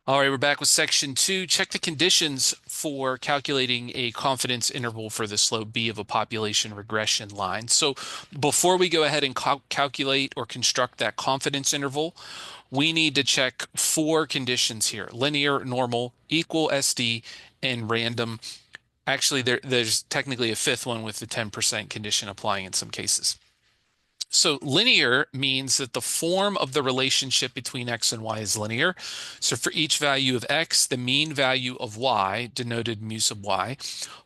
All right, we're back with section two. Check the conditions for calculating a confidence interval for the slope B of a population regression line. So before we go ahead and calculate or construct that confidence interval, we need to check four conditions here: linear, normal, equal SD, and random. Actually, there's technically a fifth one with the 10% condition applying in some cases. So linear means that the form of the relationship between x and y is linear. So for each value of x, the mean value of y, denoted mu sub y,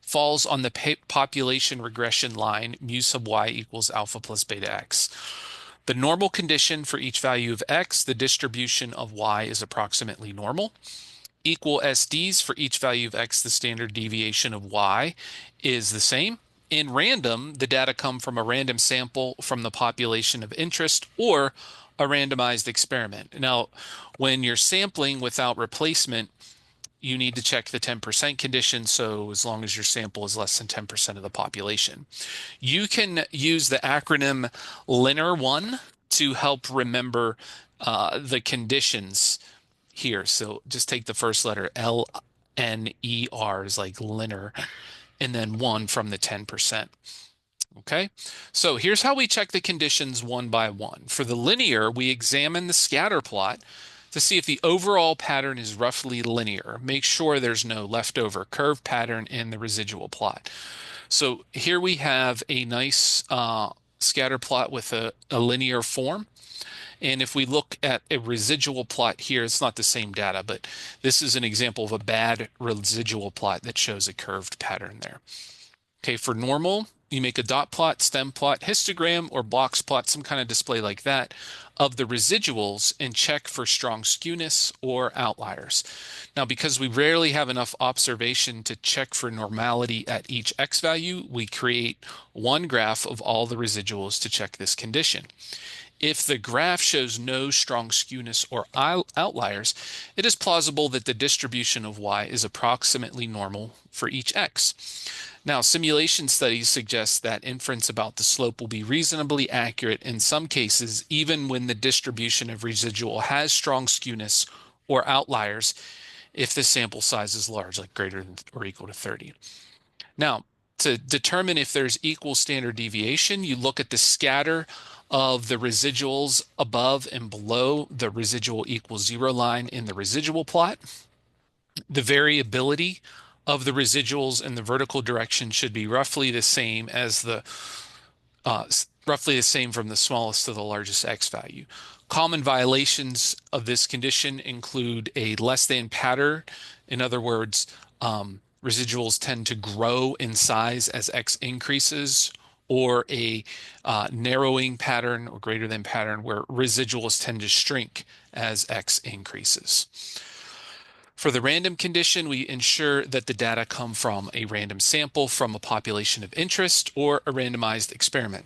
falls on the population regression line mu sub y equals alpha plus beta x. The normal condition for each value of x, the distribution of y is approximately normal. Equal SDs for each value of x, the standard deviation of y is the same. In random, the data come from a random sample from the population of interest or a randomized experiment. Now, when you're sampling without replacement, you need to check the 10% condition. So as long as your sample is less than 10% of the population, you can use the acronym LINER1 to help remember the conditions here. So just take the first letter LNER is like linear, and then one from the 10%. Okay, so here's how we check the conditions one by one. For the linear, we examine the scatter plot to see if the overall pattern is roughly linear. Make sure there's no leftover curve pattern in the residual plot. So here we have a nice scatter plot with a linear form. And if we look at a residual plot here, it's not the same data, but this is an example of a bad residual plot that shows a curved pattern there. Okay, for normal, you make a dot plot, stem plot, histogram, or box plot, some kind of display like that, of the residuals and check for strong skewness or outliers. Now, because we rarely have enough observation to check for normality at each x value, we create one graph of all the residuals to check this condition. If the graph shows no strong skewness or outliers, it is plausible that the distribution of y is approximately normal for each x. Now, simulation studies suggest that inference about the slope will be reasonably accurate in some cases, even when the distribution of residual has strong skewness or outliers, if the sample size is large, like greater than or equal to 30. Now, to determine if there's equal standard deviation, you look at the scatter of the residuals above and below the residual equals zero line in the residual plot. The variability of the residuals in the vertical direction should be roughly the same as roughly the same from the smallest to the largest x value. Common violations of this condition include a less than pattern. In other words, residuals tend to grow in size as x increases, or a narrowing pattern or greater than pattern where residuals tend to shrink as x increases. For the random condition, we ensure that the data come from a random sample from a population of interest or a randomized experiment.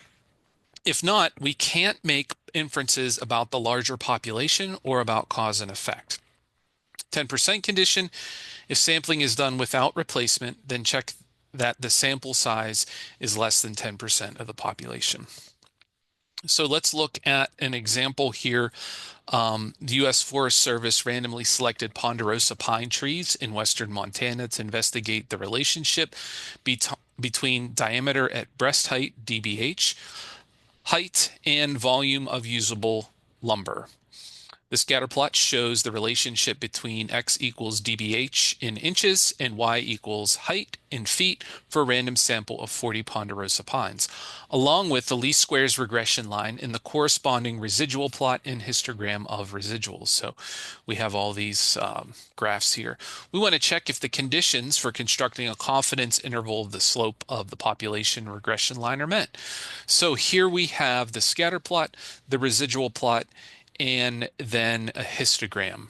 If not, we can't make inferences about the larger population or about cause and effect. 10% condition: if sampling is done without replacement, then check that the sample size is less than 10% of the population. So let's look at an example here. The U.S. Forest Service randomly selected ponderosa pine trees in western Montana to investigate the relationship between diameter at breast height, DBH, height, and volume of usable lumber. The scatter plot shows the relationship between x equals dBH in inches and y equals height in feet for a random sample of 40 ponderosa pines, along with the least squares regression line in the corresponding residual plot and histogram of residuals. So we have all these graphs here. We want to check if the conditions for constructing a confidence interval of the slope of the population regression line are met. So here we have the scatter plot, the residual plot, and then a histogram.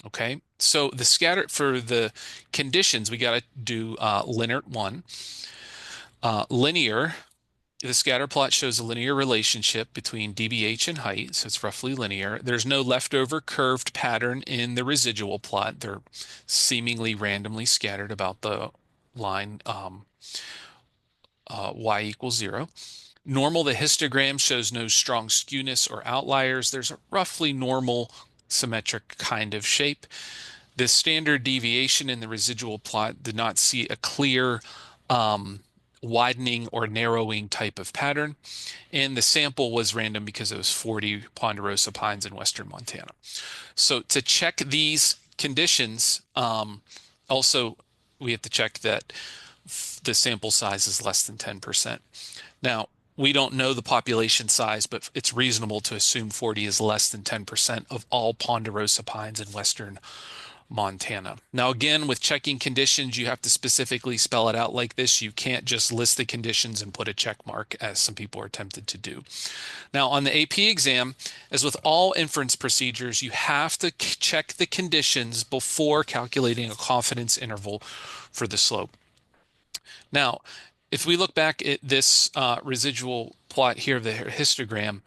Okay, so the scatter for the conditions, we got to do linear one. Linear, the scatter plot shows a linear relationship between dBH and height, so it's roughly linear. There's no leftover curved pattern in the residual plot. They're seemingly randomly scattered about the line y equals 0. Normal, the histogram shows no strong skewness or outliers. There's a roughly normal symmetric kind of shape. The standard deviation in the residual plot did not see a clear widening or narrowing type of pattern. And the sample was random because it was 40 ponderosa pines in western Montana. So to check these conditions, also we have to check that the sample size is less than 10%. Now, we don't know the population size, but it's reasonable to assume 40 is less than 10% of all ponderosa pines in western Montana. Now, again, with checking conditions, you have to specifically spell it out like this. You can't just list the conditions and put a check mark, as some people are tempted to do. Now, on the AP exam, as with all inference procedures, you have to check the conditions before calculating a confidence interval for the slope. Now, if we look back at this residual plot here of the histogram,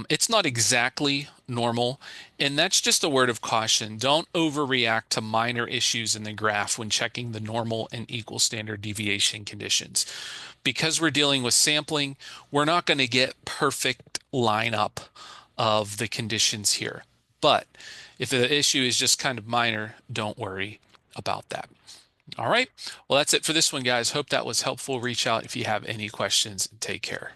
it's not exactly normal, and that's just a word of caution. Don't overreact to minor issues in the graph when checking the normal and equal standard deviation conditions. Because we're dealing with sampling, we're not going to get perfect lineup of the conditions here. But if the issue is just kind of minor, don't worry about that. All right. Well, that's it for this one, guys. Hope that was helpful. Reach out if you have any questions. Take care.